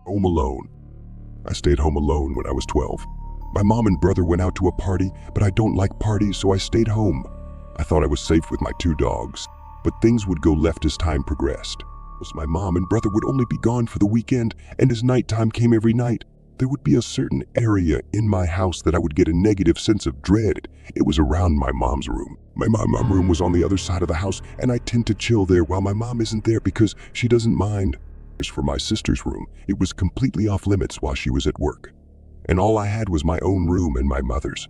Home alone. I stayed home alone when I was 12. My mom and brother went out to a party, but I don't like parties, so I stayed home. I thought I was safe with my 2 dogs, but things would go left as time progressed. My mom and brother would only be gone for the weekend, and as nighttime came every night, there would be a certain area in my house that I would get a negative sense of dread. It was around my mom's room. My mom's room was on the other side of the house, and I tend to chill there while my mom isn't there because she doesn't mind. As for my sister's room, it was completely off limits while she was at work, and all I had was my own room and my mother's.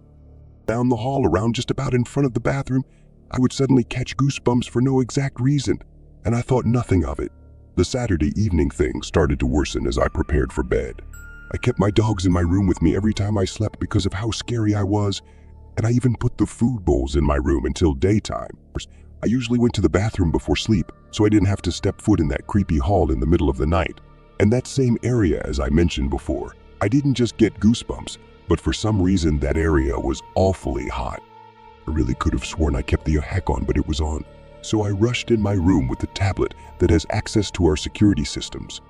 Down the hall, around just about in front of the bathroom, I would suddenly catch goosebumps for no exact reason, and I thought nothing of it. The Saturday evening thing started to worsen as I prepared for bed. I kept my dogs in my room with me every time I slept because of how scary I was, and I even put the food bowls in my room until daytime. I usually went to the bathroom before sleep, so I didn't have to step foot in that creepy hall in the middle of the night. And that same area, as I mentioned before, I didn't just get goosebumps, but for some reason that area was awfully hot. I really could have sworn I kept the heck on, but it was on. So I rushed in my room with the tablet that has access to our security systems.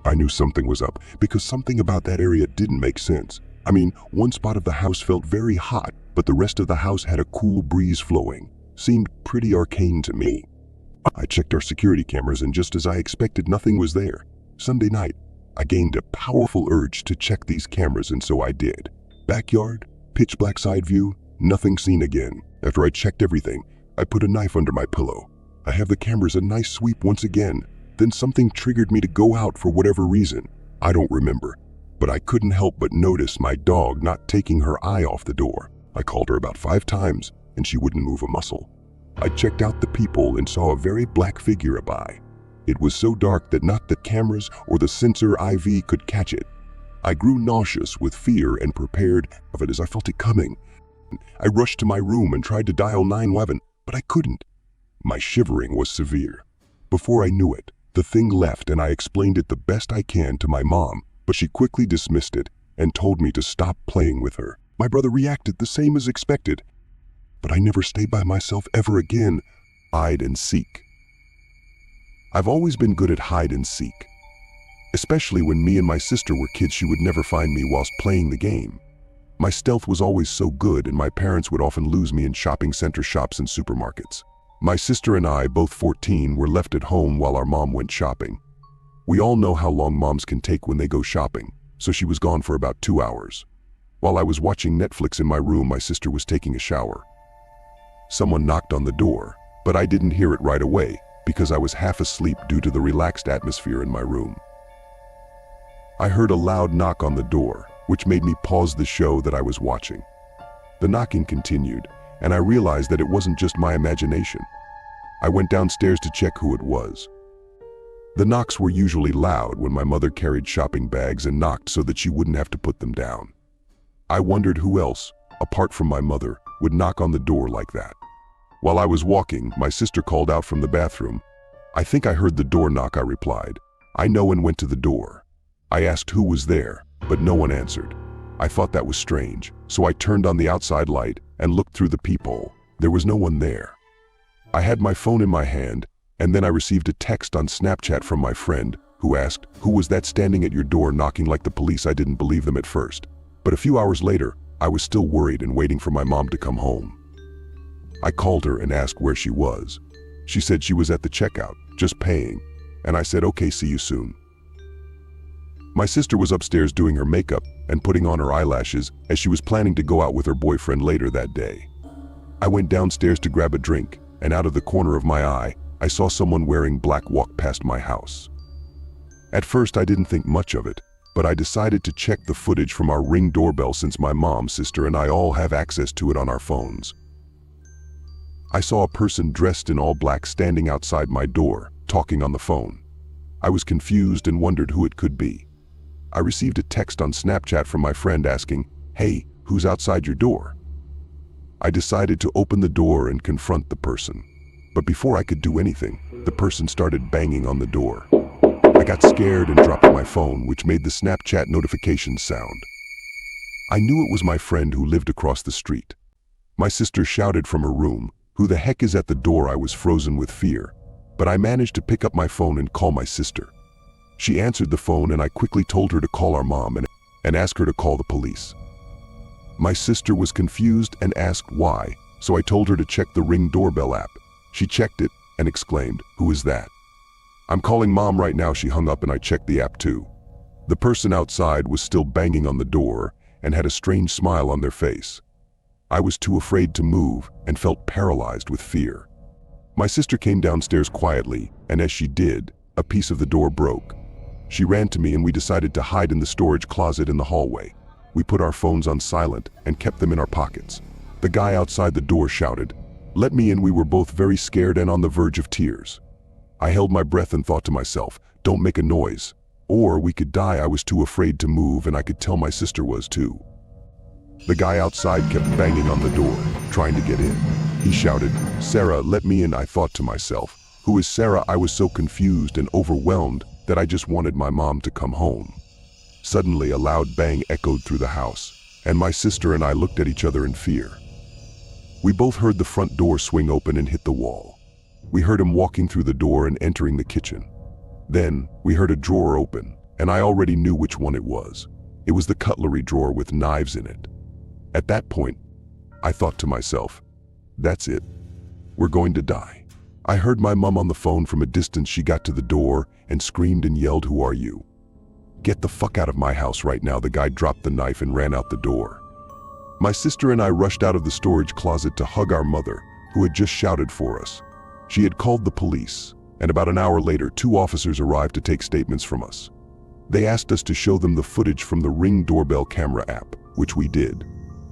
I knew something was up because something about that area didn't make sense. I mean, one spot of the house felt very hot, but the rest of the house had a cool breeze flowing. Seemed pretty arcane to me. I checked our security cameras, and just as I expected, nothing was there. Sunday night, I gained a powerful urge to check these cameras, and so I did. Backyard, pitch black side view, nothing seen again. After I checked everything, I put a knife under my pillow. I have the cameras a nice sweep once again. Then something triggered me to go out for whatever reason. I don't remember, but I couldn't help but notice my dog not taking her eye off the door. I called her about 5 times, and she wouldn't move a muscle. I checked out the peephole and saw a very black figure by. It was so dark that not the cameras or the sensor IV could catch it. I grew nauseous with fear and prepared of it as I felt it coming. I rushed to my room and tried to dial 911, but I couldn't. My shivering was severe. Before I knew it, the thing left, and I explained it the best I can to my mom, but she quickly dismissed it and told me to stop playing with her. My brother reacted the same as expected, but I never stayed by myself ever again. Hide and seek. I've always been good at hide and seek. Especially when me and my sister were kids, she would never find me whilst playing the game. My stealth was always so good, and my parents would often lose me in shopping center shops and supermarkets. My sister and I, both 14, were left at home while our mom went shopping. We all know how long moms can take when they go shopping, so she was gone for about 2 hours. While I was watching Netflix in my room, my sister was taking a shower. Someone knocked on the door, but I didn't hear it right away because I was half asleep due to the relaxed atmosphere in my room. I heard a loud knock on the door, which made me pause the show that I was watching. The knocking continued, and I realized that it wasn't just my imagination. I went downstairs to check who it was. The knocks were usually loud when my mother carried shopping bags and knocked so that she wouldn't have to put them down. I wondered who else, apart from my mother, would knock on the door like that. While I was walking, my sister called out from the bathroom. "I think I heard the door knock," I replied. I know, and went to the door. I asked who was there, but no one answered. I thought that was strange, so I turned on the outside light and looked through the peephole. There was no one there. I had my phone in my hand, and then I received a text on Snapchat from my friend, who asked, "Who was that standing at your door knocking like the police?" I didn't believe them at first, but a few hours later, I was still worried and waiting for my mom to come home. I called her and asked where she was. She said she was at the checkout, just paying, and I said, "Okay, see you soon." My sister was upstairs doing her makeup and putting on her eyelashes as she was planning to go out with her boyfriend later that day. I went downstairs to grab a drink, and out of the corner of my eye, I saw someone wearing black walk past my house. At first, I didn't think much of it, but I decided to check the footage from our Ring doorbell since my mom, sister, and I all have access to it on our phones. I saw a person dressed in all black standing outside my door, talking on the phone. I was confused and wondered who it could be. I received a text on Snapchat from my friend asking, "Hey, who's outside your door?" I decided to open the door and confront the person. But before I could do anything, the person started banging on the door. I got scared and dropped my phone, which made the Snapchat notification sound. I knew it was my friend who lived across the street. My sister shouted from her room, "Who the heck is at the door?" I was frozen with fear, but I managed to pick up my phone and call my sister. She answered the phone and I quickly told her to call our mom and ask her to call the police. My sister was confused and asked why, so I told her to check the Ring doorbell app. She checked it and exclaimed, "Who is that?" "I'm calling Mom right now." She hung up and I checked the app too. The person outside was still banging on the door and had a strange smile on their face. I was too afraid to move and felt paralyzed with fear. My sister came downstairs quietly, and as she did, a piece of the door broke. She ran to me and we decided to hide in the storage closet in the hallway. We put our phones on silent and kept them in our pockets. The guy outside the door shouted, "Let me in." We were both very scared and on the verge of tears. I held my breath and thought to myself, "Don't make a noise, or we could die." I was too afraid to move, and I could tell my sister was too. The guy outside kept banging on the door, trying to get in. He shouted, "Sarah, let me in." I thought to myself, "Who is Sarah?" I was so confused and overwhelmed that I just wanted my mom to come home. Suddenly, a loud bang echoed through the house, and my sister and I looked at each other in fear. We both heard the front door swing open and hit the wall. We heard him walking through the door and entering the kitchen. Then, we heard a drawer open, and I already knew which one it was. It was the cutlery drawer with knives in it. At that point, I thought to myself, "That's it. We're going to die." I heard my mom on the phone from a distance. She got to the door and screamed and yelled, "Who are you? Get the fuck out of my house right now." The guy dropped the knife and ran out the door. My sister and I rushed out of the storage closet to hug our mother, who had just shouted for us. She had called the police, and about an hour later, 2 officers arrived to take statements from us. They asked us to show them the footage from the Ring doorbell camera app, which we did.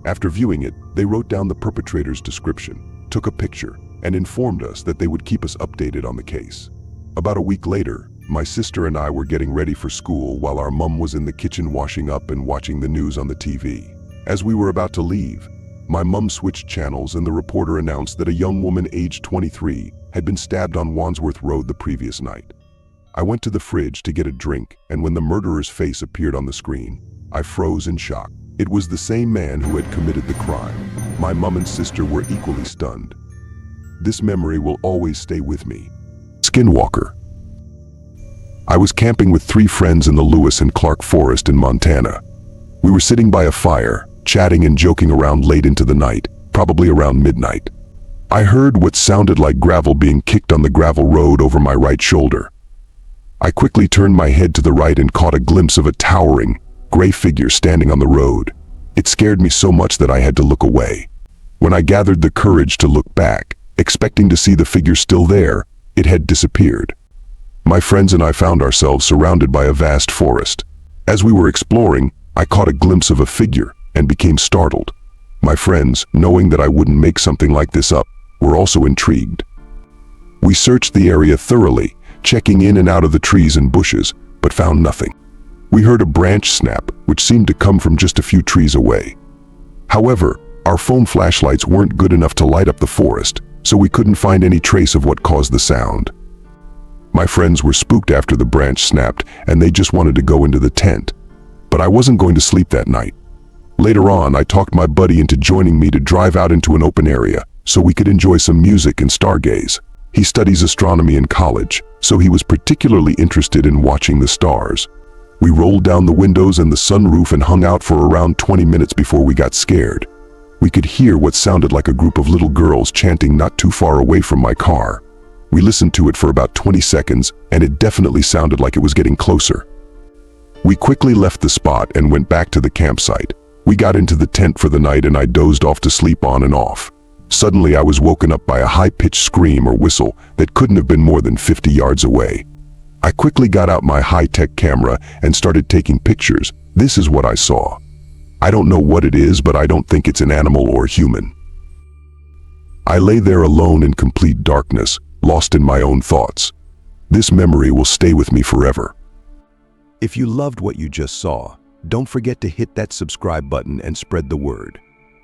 After viewing it, they wrote down the perpetrator's description, took a picture, and informed us that they would keep us updated on the case. About a week later, my sister and I were getting ready for school while our mom was in the kitchen washing up and watching the news on the TV. As we were about to leave, my mom switched channels and the reporter announced that a young woman aged 23 had been stabbed on Wandsworth Road the previous night. I went to the fridge to get a drink, and when the murderer's face appeared on the screen, I froze in shock. It was the same man who had committed the crime. My mom and sister were equally stunned. This memory will always stay with me. Skinwalker. I was camping with 3 friends in the Lewis and Clark Forest in Montana. We were sitting by a fire, chatting and joking around late into the night, probably around midnight. I heard what sounded like gravel being kicked on the gravel road over my right shoulder. I quickly turned my head to the right and caught a glimpse of a towering, gray figure standing on the road. It scared me so much that I had to look away. When I gathered the courage to look back, expecting to see the figure still there, it had disappeared. My friends and I found ourselves surrounded by a vast forest. As we were exploring, I caught a glimpse of a figure and became startled. My friends, knowing that I wouldn't make something like this up, were also intrigued. We searched the area thoroughly, checking in and out of the trees and bushes, but found nothing. We heard a branch snap, which seemed to come from just a few trees away. However, our phone flashlights weren't good enough to light up the forest, so we couldn't find any trace of what caused the sound. My friends were spooked after the branch snapped, and they just wanted to go into the tent. But I wasn't going to sleep that night. Later on, I talked my buddy into joining me to drive out into an open area, so we could enjoy some music and stargaze. He studies astronomy in college, so he was particularly interested in watching the stars. We rolled down the windows and the sunroof and hung out for around 20 minutes before we got scared. We could hear what sounded like a group of little girls chanting not too far away from my car. We listened to it for about 20 seconds, and it definitely sounded like it was getting closer. We quickly left the spot and went back to the campsite. We got into the tent for the night and I dozed off to sleep on and off. Suddenly I was woken up by a high-pitched scream or whistle that couldn't have been more than 50 yards away. I quickly got out my high-tech camera and started taking pictures. This is what I saw. I don't know what it is, but I don't think it's an animal or human. I lay there alone in complete darkness, lost in my own thoughts. This memory will stay with me forever. If you loved what you just saw, don't forget to hit that subscribe button and spread the word.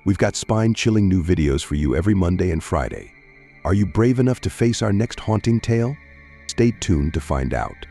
We've got spine-chilling new videos for you every Monday and Friday. Are you brave enough to face our next haunting tale? Stay tuned to find out.